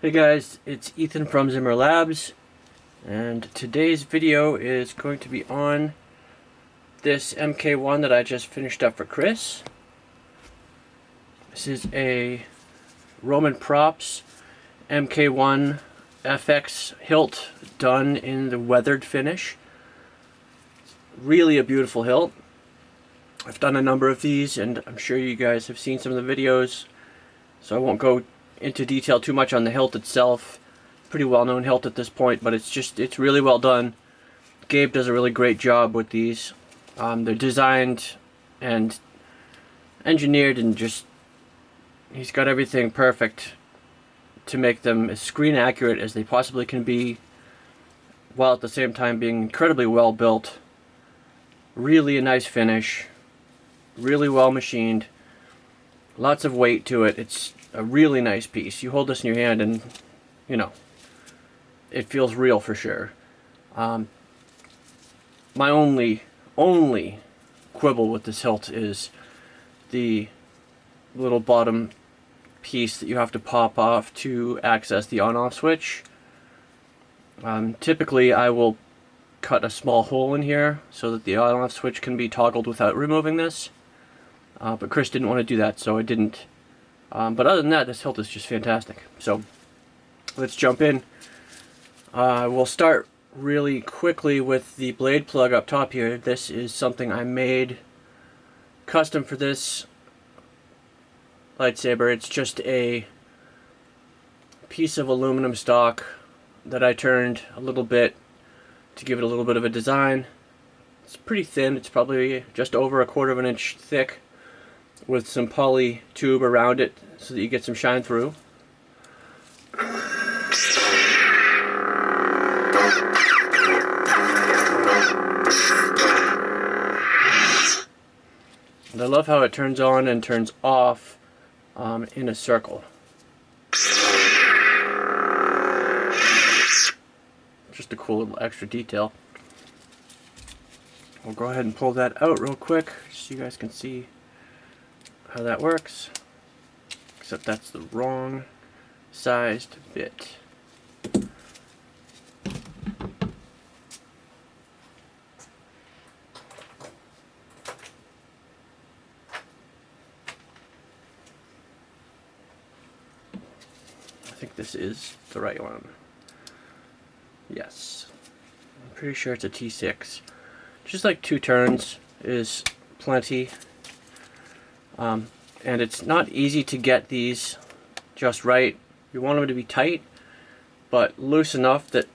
Hey guys, it's Ethan from Zimmer Labs, and today's video is going to be on this MK1 that I just finished up for Chris. This is a Roman Props MK1 FX hilt done in the weathered finish. Really a beautiful hilt. I've done a number of these and I'm sure you guys have seen some of the videos, so I won't go into detail too much on the hilt itself. Pretty well known hilt at this point, but it's really well done. Gabe does a really great job with these. They're designed and engineered, and he's got everything perfect to make them as screen accurate as they possibly can be, while at the same time being incredibly well built. Really a nice finish, really well machined, lots of weight to it. It's a really nice piece. You hold this in your hand and, you know, it feels real for sure. My only quibble with this hilt is the little bottom piece that you have to pop off to access the on-off switch. Typically I will cut a small hole in here so that the on-off switch can be toggled without removing this. But Chris didn't want to do that, so I didn't. But other than that, this hilt is just fantastic. So let's jump in. We'll start really quickly with the blade plug up top here. This is something I made custom for this lightsaber. It's just a piece of aluminum stock that I turned a little bit to give it a little bit of a design. It's pretty thin. It's probably just over 1/4 of an inch thick, with some poly tube around it so that you get some shine through. And I love how it turns on and turns off in a circle. Just a cool little extra detail. We'll go ahead and pull that out real quick so you guys can see how that works, except that's the wrong sized bit. I think this is the right one. Yes, I'm pretty sure it's a T6. Just like 2 turns is plenty. And it's not easy to get these just right. You want them to be tight, but loose enough that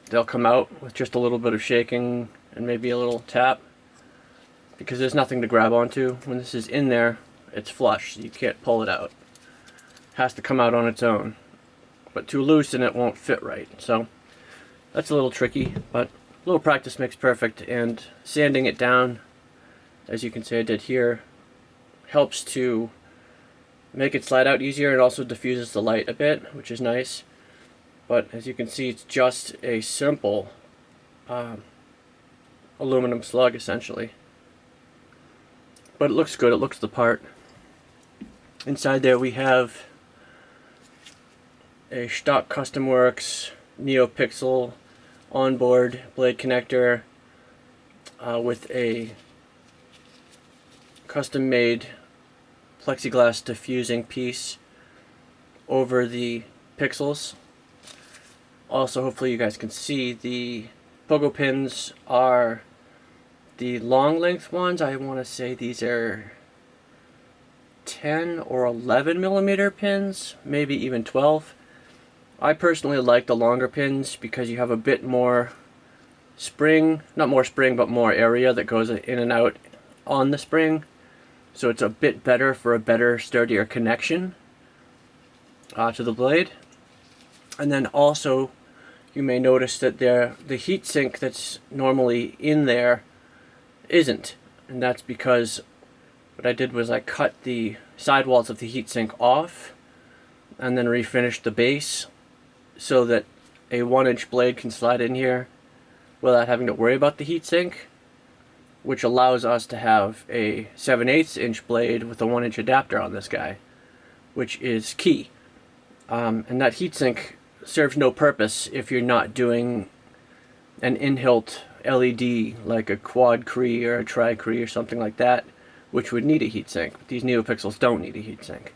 they'll come out with just a little bit of shaking and maybe a little tap, because there's nothing to grab onto. When this is in there, it's flush, so you can't pull it out. It has to come out on its own. But too loose and it won't fit right. So that's a little tricky, but a little practice makes perfect, and sanding it down, as you can see I did here, helps to make it slide out easier. It also diffuses the light a bit, which is nice. But as you can see, it's just a simple aluminum slug essentially. But it looks good, it looks the part. Inside there we have a Shtok Custom Worx Neopixel onboard blade connector with a custom made plexiglass diffusing piece over the pixels. Also, hopefully you guys can see, the pogo pins are the long length ones. I want to say these are 10 or 11 millimeter pins, maybe even 12. I personally like the longer pins because you have a bit more spring, not more spring, but more area that goes in and out on the spring. So it's a bit better for a better, sturdier connection to the blade. And then also, you may notice that the heat sink that's normally in there isn't. And that's because what I did was I cut the sidewalls of the heat sink off and then refinished the base so that a 1-inch blade can slide in here without having to worry about the heat sink, which allows us to have a 7/8 inch blade with a 1-inch adapter on this guy, which is key. And that heatsink serves no purpose if you're not doing an in-hilt LED like a quad Cree or a tri Cree or something like that, which would need a heatsink. These Neopixels don't need a heatsink.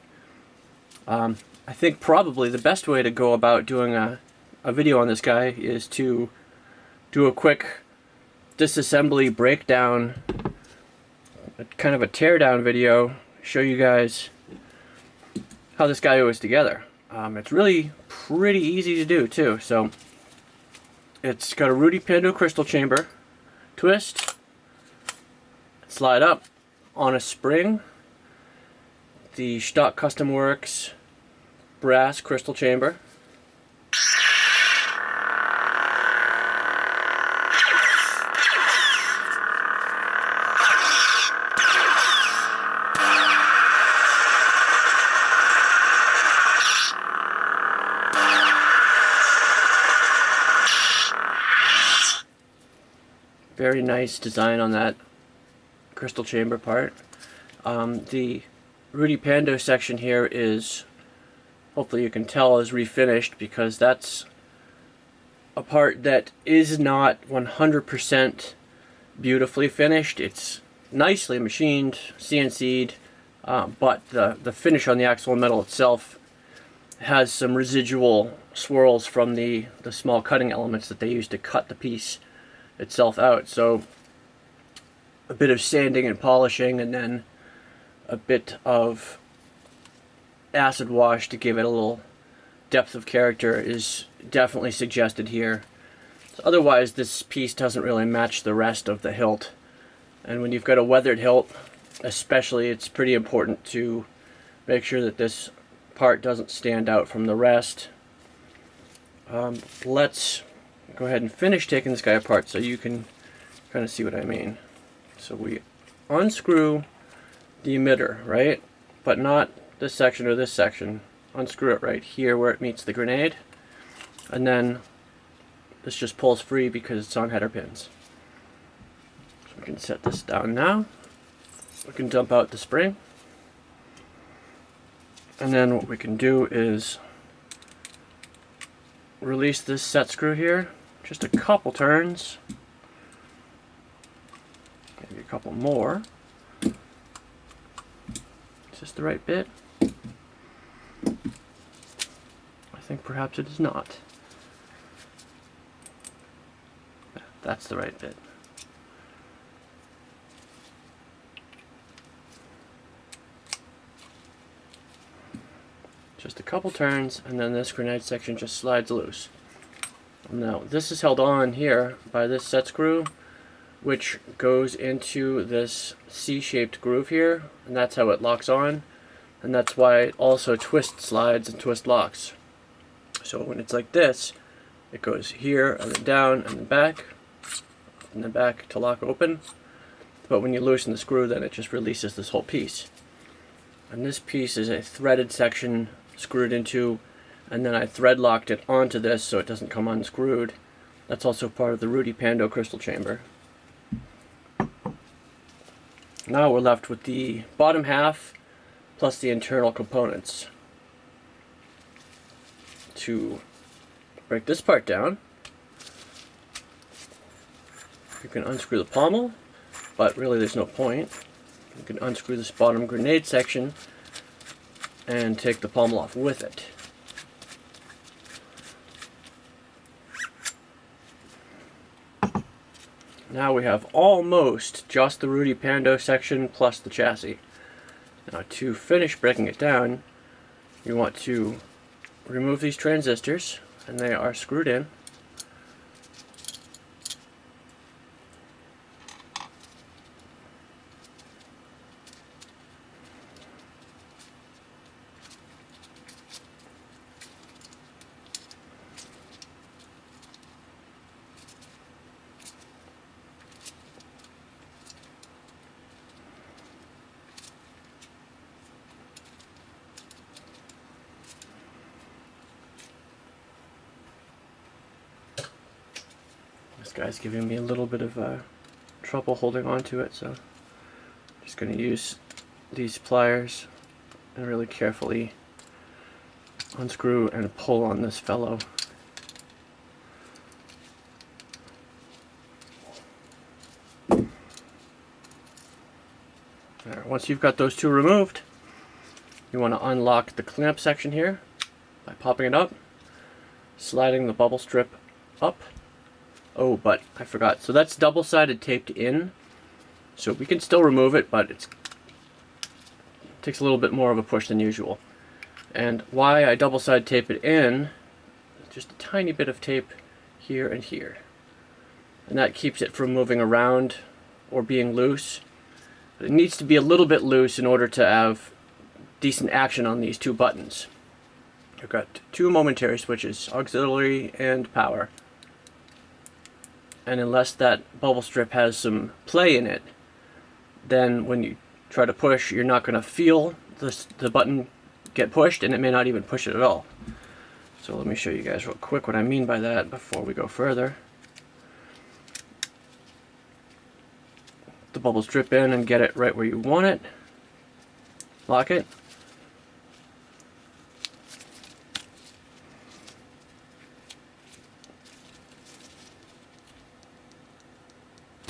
I think probably the best way to go about doing a video on this guy is to do a quick disassembly breakdown, kind of a teardown video, show you guys how this guy goes together. It's really pretty easy to do too. So it's got a Rudy Pando crystal chamber, twist, slide up on a spring, the Shtok Custom Worx brass crystal chamber, very nice design on that crystal chamber part. The Rudy Pando section here is, hopefully you can tell, is refinished, because that's a part that is not 100% beautifully finished. It's nicely machined, CNC'd, but the finish on the actual metal itself has some residual swirls from the small cutting elements that they use to cut the piece itself out. So a bit of sanding and polishing, and then a bit of acid wash to give it a little depth of character is definitely suggested here. So otherwise this piece doesn't really match the rest of the hilt, and when you've got a weathered hilt especially, it's pretty important to make sure that this part doesn't stand out from the rest. Let's go ahead and finish taking this guy apart so you can kind of see what I mean. So we unscrew the emitter, right? But not this section or this section. Unscrew it right here where it meets the grenade. And then this just pulls free because it's on header pins. So we can set this down now. We can dump out the spring. And then what we can do is release this set screw here. Just a couple turns, maybe a couple more. Is this the right bit? I think perhaps it is not. That's the right bit. Just a couple turns, and then this grenade section just slides loose. Now this is held on here by this set screw, which goes into this C-shaped groove here, and that's how it locks on, and that's why it also twist slides and twist locks. So when it's like this, it goes here and then down and then back to lock open. But when you loosen the screw, then it just releases this whole piece. And this piece is a threaded section screwed into, and then I thread locked it onto this so it doesn't come unscrewed. That's also part of the Rudy Pando crystal chamber. Now we're left with the bottom half plus the internal components. To break this part down, you can unscrew the pommel, but really there's no point. You can unscrew this bottom grenade section and take the pommel off with it. Now we have almost just the Rudy Pando section plus the chassis. Now to finish breaking it down, you want to remove these transistors, and they are screwed in. This guy's giving me a little bit of trouble holding on to it, so I'm just going to use these pliers and really carefully unscrew and pull on this fellow. There, once you've got those two removed, you want to unlock the clamp section here by popping it up, sliding the bubble strip up. Oh, but I forgot. So that's double-sided taped in. So we can still remove it, but it takes a little bit more of a push than usual. And why I double-side tape it in, just a tiny bit of tape here and here. And that keeps it from moving around or being loose. But it needs to be a little bit loose in order to have decent action on these two buttons. I've got two momentary switches, auxiliary and power. And unless that bubble strip has some play in it, then when you try to push, you're not going to feel the button get pushed, and it may not even push it at all. So let me show you guys real quick what I mean by that before we go further. The bubble strip in and get it right where you want it. Lock it.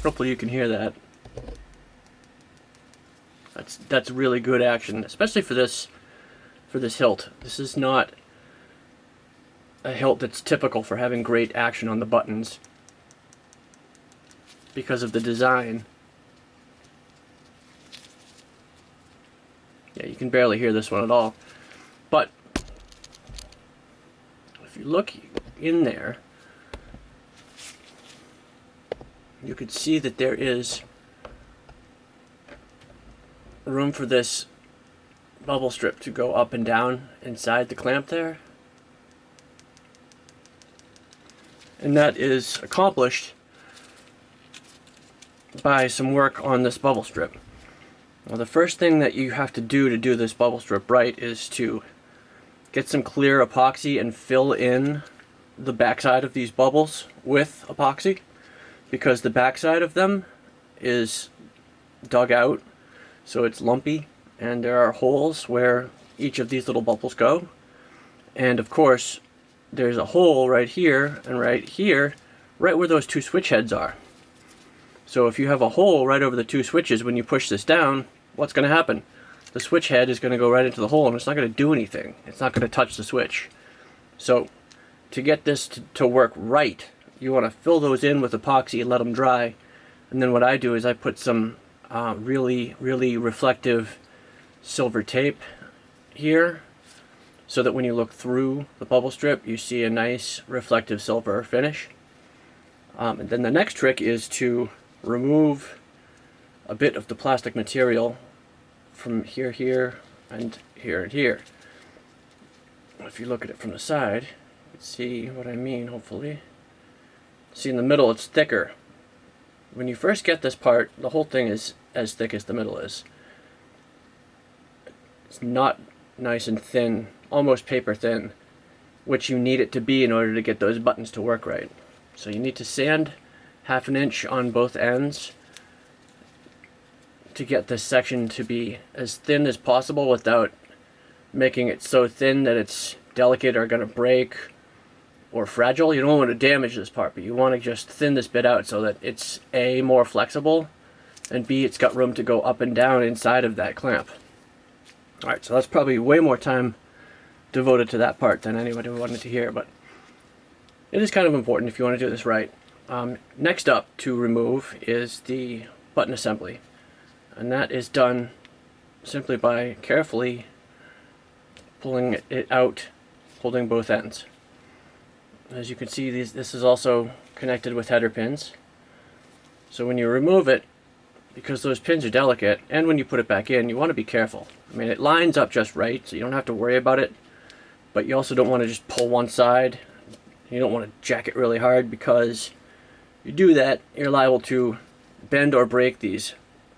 Hopefully you can hear that. That's really good action, especially for this hilt. This is not a hilt that's typical for having great action on the buttons because of the design. Yeah, you can barely hear this one at all. But if you look in there, you could see that there is room for this bubble strip to go up and down inside the clamp there. And that is accomplished by some work on this bubble strip. Well, the first thing that you have to do this bubble strip right is to get some clear epoxy and fill in the backside of these bubbles with epoxy, because the backside of them is dug out, so it's lumpy, and there are holes where each of these little bubbles go. And of course, there's a hole right here and right here, right where those two switch heads are. So if you have a hole right over the two switches, when you push this down, what's going to happen? The switch head is going to go right into the hole, and it's not going to do anything. It's not going to touch the switch. So to get this to work right, you want to fill those in with epoxy and let them dry. And then what I do is I put some really reflective silver tape here, so that when you look through the bubble strip, you see a nice reflective silver finish. And then the next trick is to remove a bit of the plastic material from here, and here. If you look at it from the side, you can see what I mean, hopefully. See, in the middle it's thicker. When you first get this part, the whole thing is as thick as the middle is. It's not nice and thin, almost paper thin, which you need it to be in order to get those buttons to work right. So you need to sand 1/2 inch on both ends to get this section to be as thin as possible without making it so thin that it's delicate or going to break or fragile. You don't want to damage this part, but you want to just thin this bit out so that it's A, more flexible, and B, it's got room to go up and down inside of that clamp. Alright, so that's probably way more time devoted to that part than anybody wanted to hear, but it is kind of important if you want to do this right. Next up to remove is the button assembly, and that is done simply by carefully pulling it out, holding both ends. As you can see, this is also connected with header pins. So when you remove it, because those pins are delicate, and when you put it back in, you want to be careful. I mean, it lines up just right, so you don't have to worry about it, but you also don't want to just pull one side. You don't want to jack it really hard, because if you do that, you're liable to bend or break these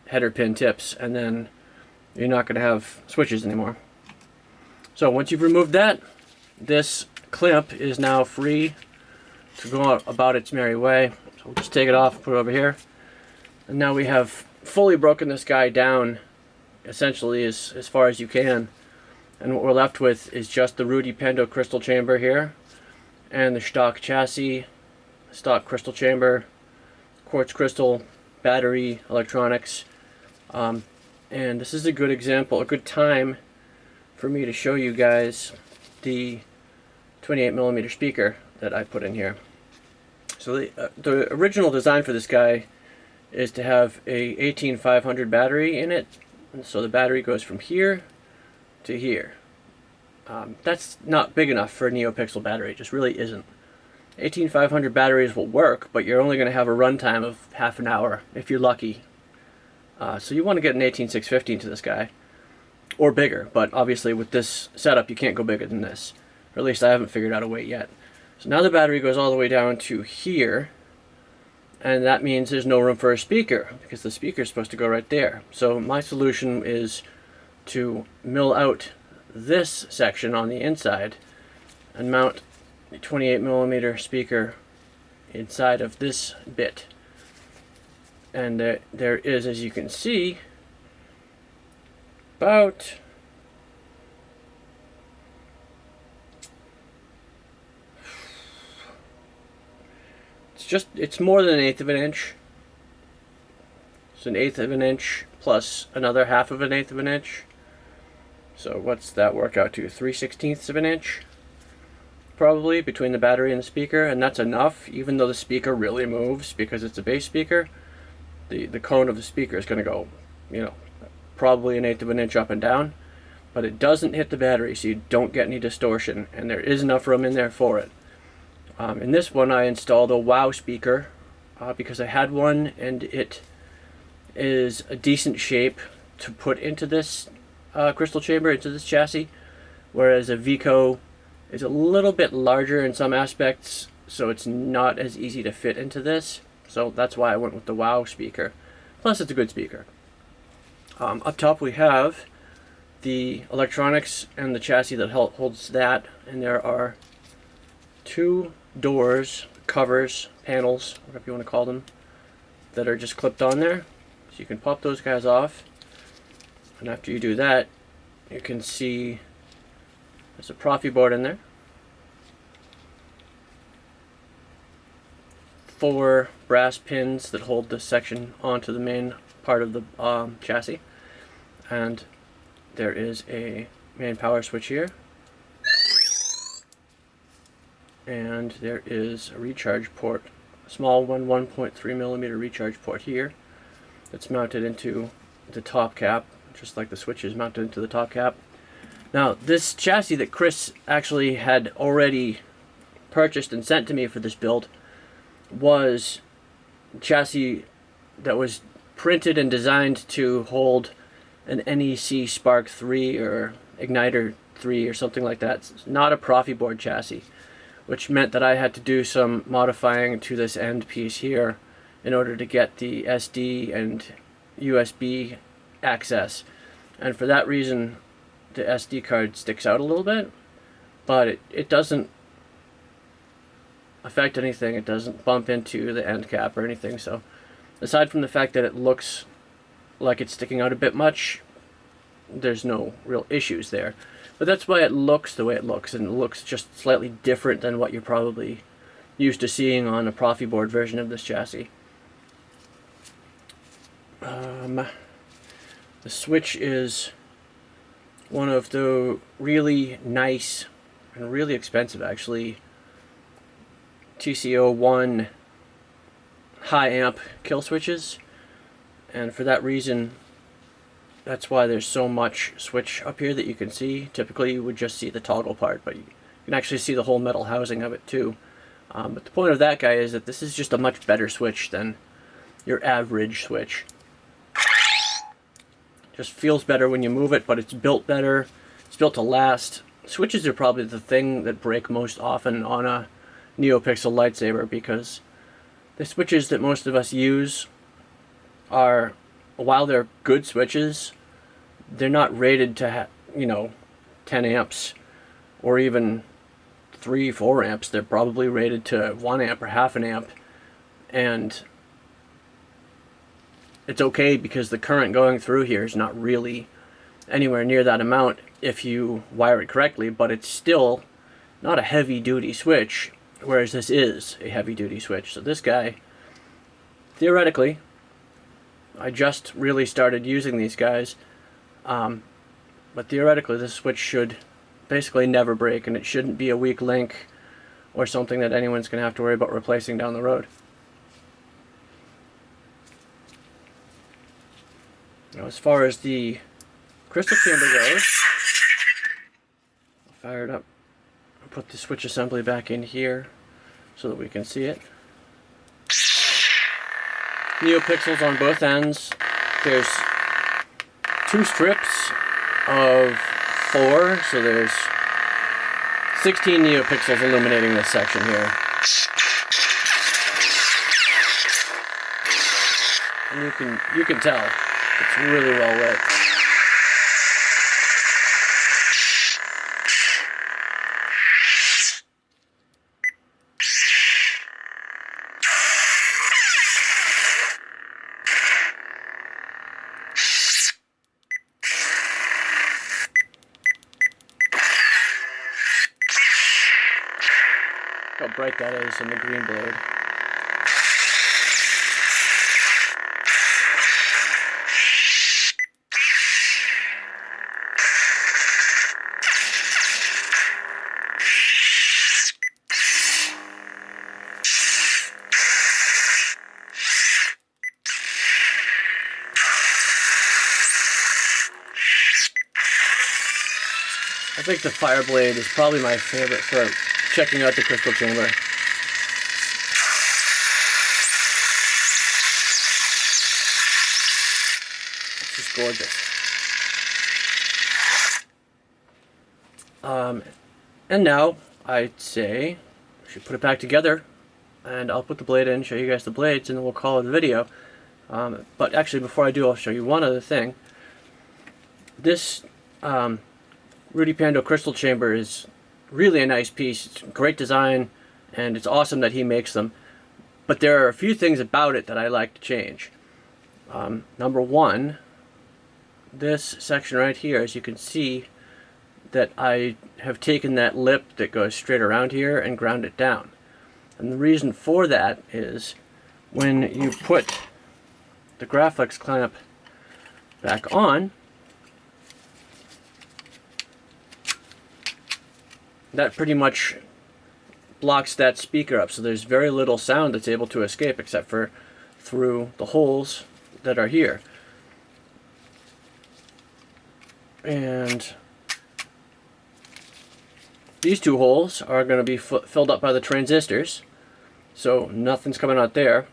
header pin tips, and then you're not going to have switches anymore. So once you've removed that, this clamp is now free to go about its merry way. So we'll just take it off and put it over here. And now we have fully broken this guy down essentially as far as you can. And what we're left with is just the Rudy Pando crystal chamber here, and the Shtok chassis, stock crystal chamber, quartz crystal, battery, electronics. And this is a good example, a good time for me to show you guys the 28mm speaker that I put in here. So the original design for this guy is to have a 18500 battery in it, and so the battery goes from here to here. That's not big enough for a Neopixel battery, it just really isn't. 18500 batteries will work, but you're only going to have a runtime of half an hour if you're lucky. So you want to get an 18650 into this guy, or bigger, but obviously with this setup you can't go bigger than this, or at least I haven't figured out a way yet. So now the battery goes all the way down to here, and that means there's no room for a speaker, because the speaker is supposed to go right there. So my solution is to mill out this section on the inside and mount a 28mm speaker inside of this bit. And there is, as you can see, about it's more than 1/8 of an inch. It's 1/8 of an inch plus another 1/2 of an 1/8 of an inch. So what's that work out to? 3/16 of an inch? Probably, between the battery and the speaker, and that's enough, even though the speaker really moves because it's a bass speaker. The cone of the speaker is going to go, you know, probably 1/8 of an inch up and down, but it doesn't hit the battery, so you don't get any distortion, and there is enough room in there for it. In this one I installed a wow speaker because I had one and it is a decent shape to put into this crystal chamber, into this chassis, whereas a Vico is a little bit larger in some aspects, so it's not as easy to fit into this. So that's why I went with the wow speaker. Plus it's a good speaker. Up top we have the electronics and the chassis that holds that, and there are 2 doors, covers, panels, whatever you want to call them, that are just clipped on there. So you can pop those guys off, and after you do that, you can see there's a Proffieboard in there, 4 brass pins that hold this section onto the main part of the chassis, and there is a main power switch here, and there is a recharge port, a small 1.3mm recharge port here that's mounted into the top cap, just like the switch is mounted into the top cap. Now this chassis that Chris actually had already purchased and sent to me for this build was a chassis that was printed and designed to hold an NEC Spark 3 or Igniter 3 or something like that. It's not a Proffieboard chassis, which meant that I had to do some modifying to this end piece here in order to get the SD and USB access. And for that reason, the SD card sticks out a little bit, but it doesn't affect anything. It doesn't bump into the end cap or anything. So aside from the fact that it looks like it's sticking out a bit much, there's no real issues there. But that's why it looks the way it looks, and it looks just slightly different than what you're probably used to seeing on a Proffieboard version of this chassis. The switch is one of the really nice and really expensive, actually, TCO1 high amp kill switches, and for that reason, that's why there's so much switch up here that you can see. Typically you would just see the toggle part, but you can actually see the whole metal housing of it too. But the point of that guy is that this is just a much better switch than your average switch. Just feels better when you move it, but it's built better. It's built to last. Switches are probably the thing that break most often on a Neopixel lightsaber, because the switches that most of us use are, while they're good switches, they're not rated to 10 amps or even 3-4 amps. They're probably rated to 1 amp or half an amp, and it's okay because the current going through here is not really anywhere near that amount if you wire it correctly, but it's still not a heavy-duty switch, whereas this is a heavy-duty switch. So this guy, theoretically, I just really started using these guys, but theoretically this switch should basically never break, and it shouldn't be a weak link or something that anyone's going to have to worry about replacing down the road. Now, as far as the crystal chamber goes, I'll fire it up. I'll put the switch assembly back in here so that we can see it. Neopixels on both ends. There's 2 strips of 4, so there's 16 neopixels illuminating this section here. And you can tell it's really well lit. How bright that is in the green blade. I think the fire blade is probably my favorite for checking out the crystal chamber. It's just gorgeous. And now I'd say we should put it back together, and I'll put the blade in, show you guys the blades, and then we'll call it a video. But actually, before I do, I'll show you one other thing. This Rudy Pando crystal chamber is really a nice piece. It's great design, and it's awesome that he makes them. But there are a few things about it that I like to change. Number one, this section right here, as you can see, that I have taken that lip that goes straight around here and ground it down. And the reason for that is when you put the Graflex clamp back on, that pretty much blocks that speaker up, so there's very little sound that's able to escape except for through the holes that are here. And these 2 holes are going to be filled up by the transistors, so nothing's coming out there.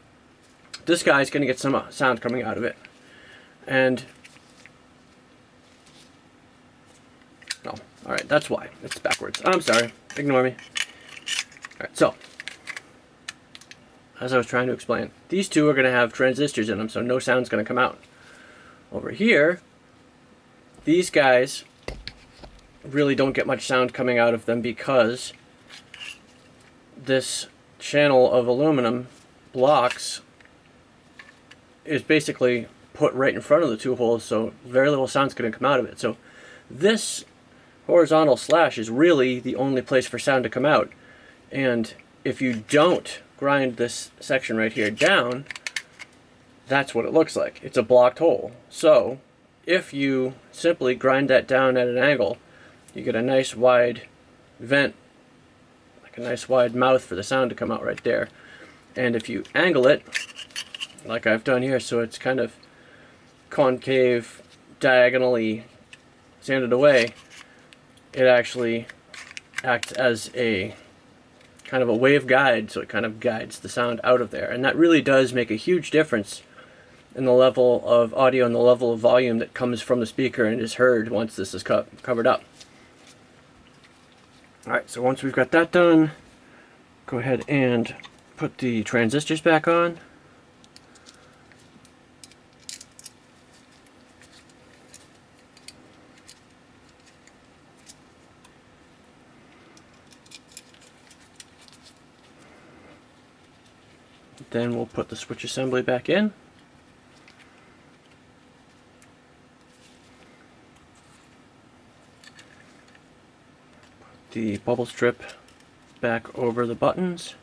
This guy's going to get some sound coming out of it. And no, alright, that's why. It's backwards. I'm sorry. Ignore me. Alright, so as I was trying to explain, these 2 are going to have transistors in them, so no sound's going to come out. Over here, these guys really don't get much sound coming out of them because this channel of aluminum blocks is basically put right in front of the 2 holes, so very little sound's going to come out of it. So this horizontal slash is really the only place for sound to come out. And if you don't grind this section right here down, that's what it looks like. It's a blocked hole. So if you simply grind that down at an angle, you get a nice wide vent, like a nice wide mouth for the sound to come out right there. And if you angle it, like I've done here, so it's kind of concave, diagonally sanded away, it actually acts as a kind of a wave guide, so it kind of guides the sound out of there. And that really does make a huge difference in the level of audio and the level of volume that comes from the speaker and is heard once this is covered up. Alright, so once we've got that done, go ahead and put the transistors back on. Then we'll put the switch assembly back in. the bubble strip back over the buttons.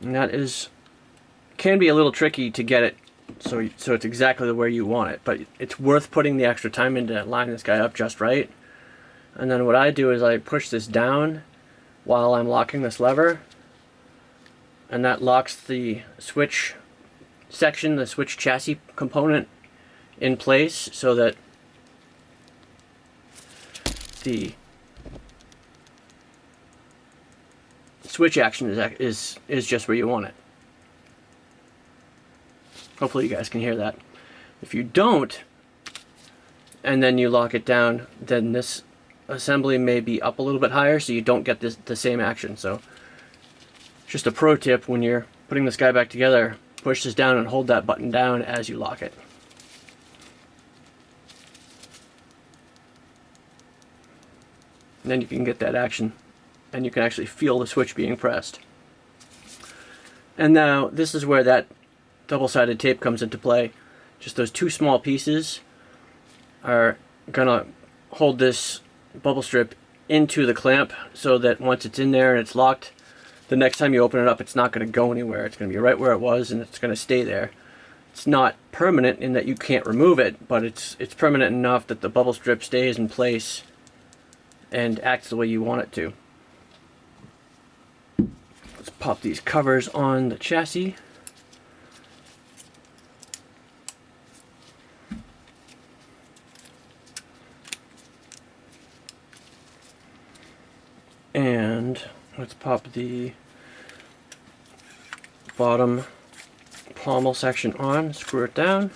And that can be a little tricky to get it so it's exactly where you want it, but it's worth putting the extra time into lining this guy up just right. And then what I do is I push this down while I'm locking this lever, and that locks the switch section, the switch chassis component, in place so that the switch action is just where you want it. Hopefully you guys can hear that. If you don't, and then you lock it down, then this assembly may be up a little bit higher, so you don't get the same action. So just a pro tip, when you're putting this guy back together, push this down and hold that button down as you lock it. And then you can get that action, and you can actually feel the switch being pressed. And now this is where that double-sided tape comes into play. Just those two small pieces are gonna hold this bubble strip into the clamp so that once it's in there and it's locked, the next time you open it up, it's not going to go anywhere. It's going to be right where it was, and it's going to stay there. It's not permanent in that you can't remove it, but it's permanent enough that the bubble strip stays in place and acts the way you want it to. Let's pop these covers on the chassis. And let's pop the bottom pommel section on, screw it down.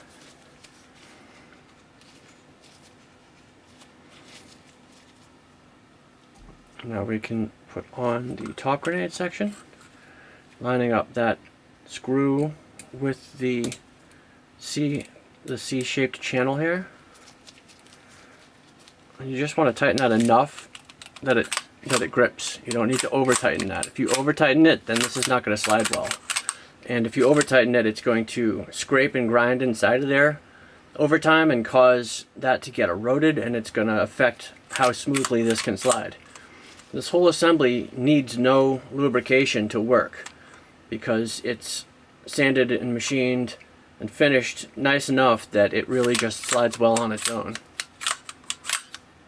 Now we can put on the top grenade section, lining up that screw with the C-shaped channel here. And you just want to tighten that enough that it grips. You don't need to over tighten that. If you over tighten it, then this is not going to slide well. And if you over tighten it, it's going to scrape and grind inside of there over time and cause that to get eroded, and it's going to affect how smoothly this can slide. This whole assembly needs no lubrication to work because it's sanded and machined and finished nice enough that it really just slides well on its own.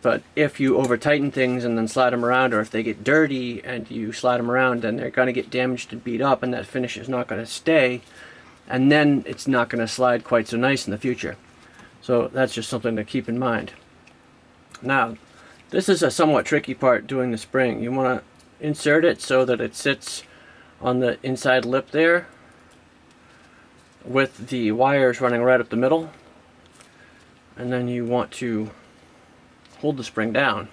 But if you over tighten things and then slide them around, or if they get dirty and you slide them around, then they're going to get damaged and beat up, and that finish is not going to stay, and then it's not going to slide quite so nice in the future. So that's just something to keep in mind. Now, this is a somewhat tricky part doing the spring. You want to insert it so that it sits on the inside lip there with the wires running right up the middle, and then you want to hold the spring down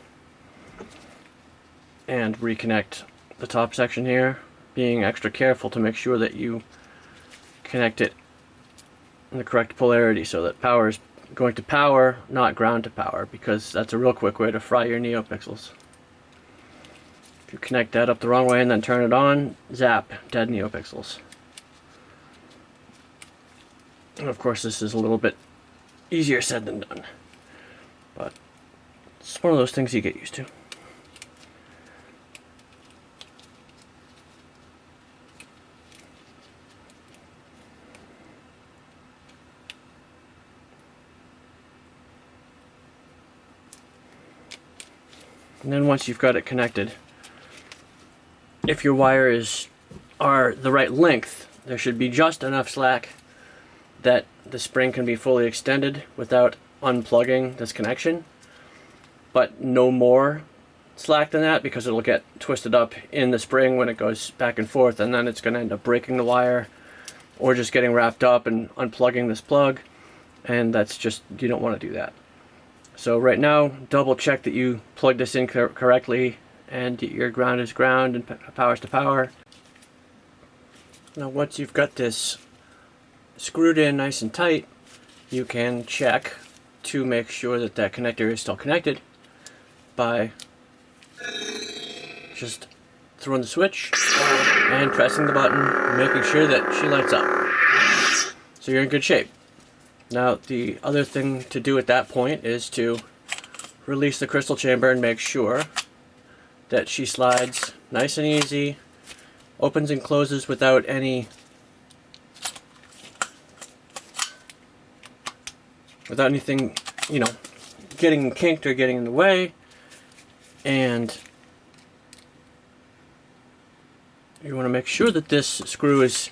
and reconnect the top section here, being extra careful to make sure that you connect it in the correct polarity so that power is going to power, not ground to power, because that's a real quick way to fry your Neopixels. If you connect that up the wrong way and then turn it on, zap, dead Neopixels. And of course this is a little bit easier said than done, but it's one of those things you get used to. And then once you've got it connected, if your wires are the right length, there should be just enough slack that the spring can be fully extended without unplugging this connection, but no more slack than that, because it'll get twisted up in the spring when it goes back and forth, and then it's going to end up breaking the wire or just getting wrapped up and unplugging this plug, and that's just, you don't want to do that. So right now, double check that you plug this in correctly and your ground is ground and power is to power. Now once you've got this screwed in nice and tight, you can check to make sure that that connector is still connected by just throwing the switch and pressing the button, making sure that she lights up. So you're in good shape. Now the other thing to do at that point is to release the crystal chamber and make sure that she slides nice and easy, opens and closes without anything, you know, getting kinked or getting in the way. And you want to make sure that this screw is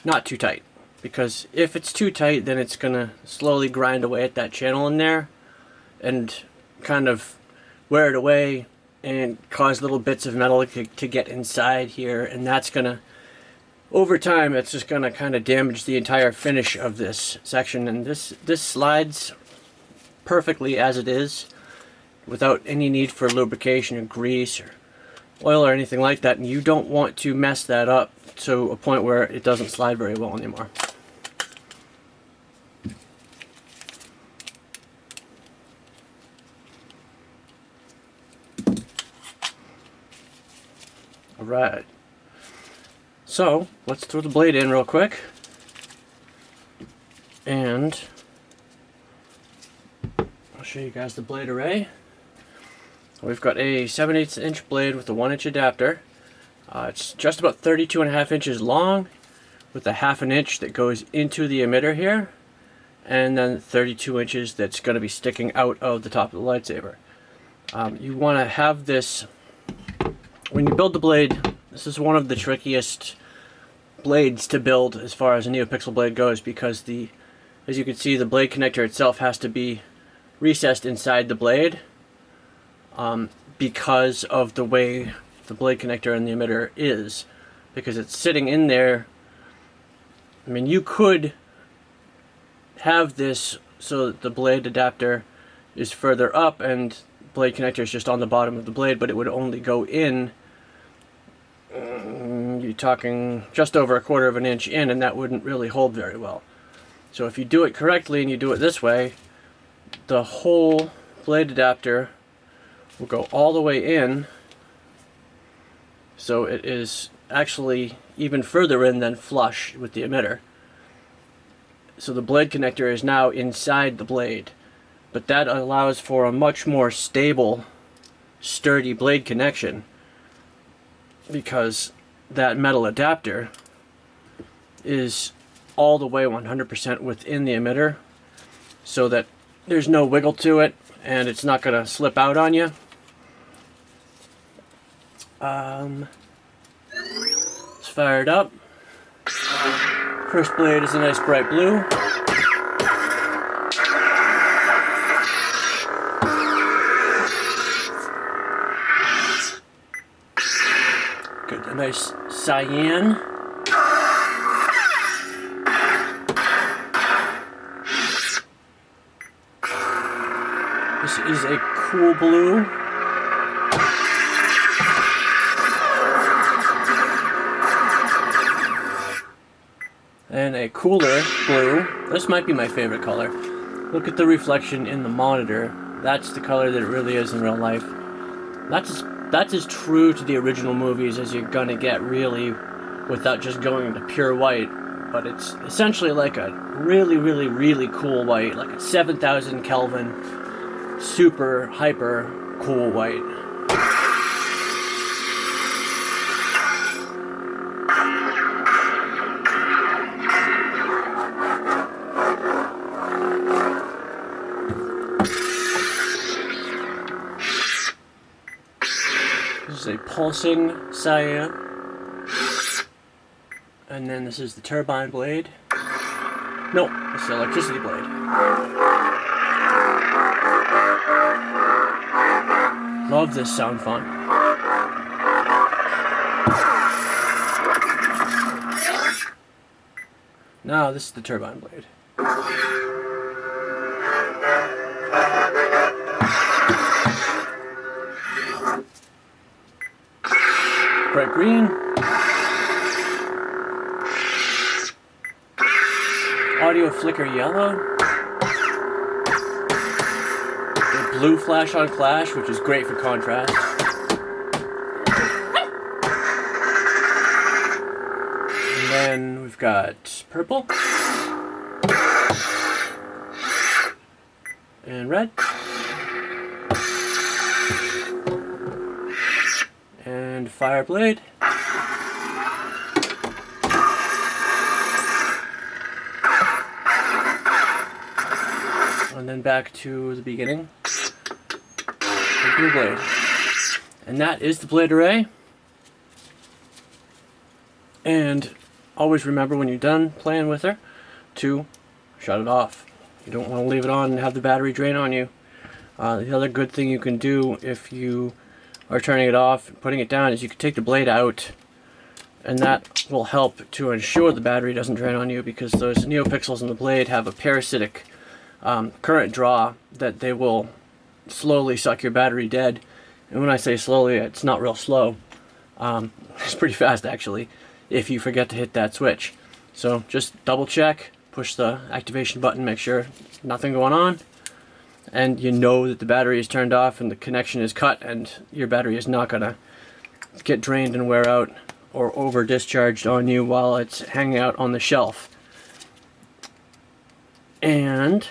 not too tight, because if it's too tight, then it's going to slowly grind away at that channel in there and kind of wear it away and cause little bits of metal to get inside here, and that's going to, over time, it's just going to kind of damage the entire finish of this section. And this slides perfectly as it is, without any need for lubrication or grease or oil or anything like that, and you don't want to mess that up to a point where it doesn't slide very well anymore. Alright, so let's throw the blade in real quick, and I'll show you guys the blade array. We've got a 7/8 inch blade with a 1-inch adapter. It's just about 32.5 inches long, with a 1/2 inch that goes into the emitter here, and then 32 inches that's going to be sticking out of the top of the lightsaber. You want to have this, when you build the blade, this is one of the trickiest blades to build as far as a Neopixel blade goes, because as you can see, the blade connector itself has to be recessed inside the blade. Because of the way the blade connector and the emitter is, because it's sitting in there. I mean, you could have this so that the blade adapter is further up and blade connector is just on the bottom of the blade, but it would only go in, you're talking just over 1/4 inch in, and that wouldn't really hold very well. So if you do it correctly and you do it this way, the whole blade adapter will go all the way in, so it is actually even further in than flush with the emitter. So the blade connector is now inside the blade, but that allows for a much more stable, sturdy blade connection, because that metal adapter is all the way 100% within the emitter, so that there's no wiggle to it and it's not going to slip out on you. Let's fire it up. First blade is a nice bright blue. Good, a nice cyan. This is a cool blue. And a cooler blue. This might be my favorite color. Look at the reflection in the monitor. That's the color that it really is in real life. That's as true to the original movies as you're gonna get, really, without just going into pure white. But it's essentially like a really, really, really cool white, like a 7,000 Kelvin, super hyper cool white. This is a pulsing cyan, and then this is the turbine blade. No, it's the electricity blade. Love this sound font. Now this is the turbine blade. Bright green. Audio flicker yellow. blue flash on clash, which is great for contrast. And then we've got purple and red and fire blade. And then back to the beginning. Blue blade. And that is the blade array. And always remember when you're done playing with her to shut it off. You don't want to leave it on and have the battery drain on you. The other good thing you can do if you are turning it off and putting it down is you can take the blade out, and that will help to ensure the battery doesn't drain on you, because those Neopixels in the blade have a parasitic current draw that they will slowly suck your battery dead. And when I say slowly, it's not real slow. It's pretty fast actually, if you forget to hit that switch. So just double check, push the activation button, make sure nothing going on, and you know that the battery is turned off and the connection is cut, and your battery is not gonna get drained and wear out or over discharged on you while it's hanging out on the shelf. And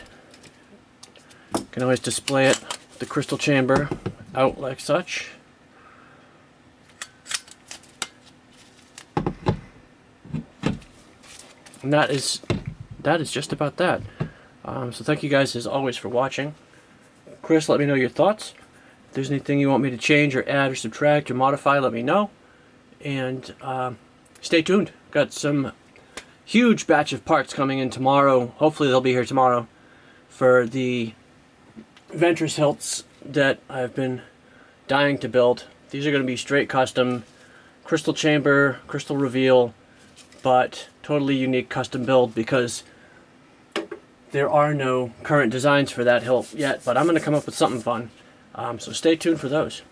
you can always display it, the crystal chamber, out like such. And that is just about that. So thank you guys as always for watching. Chris, let me know your thoughts. If there's anything you want me to change or add or subtract or modify, let me know. And stay tuned. Got some huge batch of parts coming in tomorrow. Hopefully they'll be here tomorrow for the Ventress hilts that I've been dying to build. These are going to be straight custom, crystal chamber, crystal reveal, but totally unique custom build, because there are no current designs for that hilt yet, but I'm going to come up with something fun. So stay tuned for those.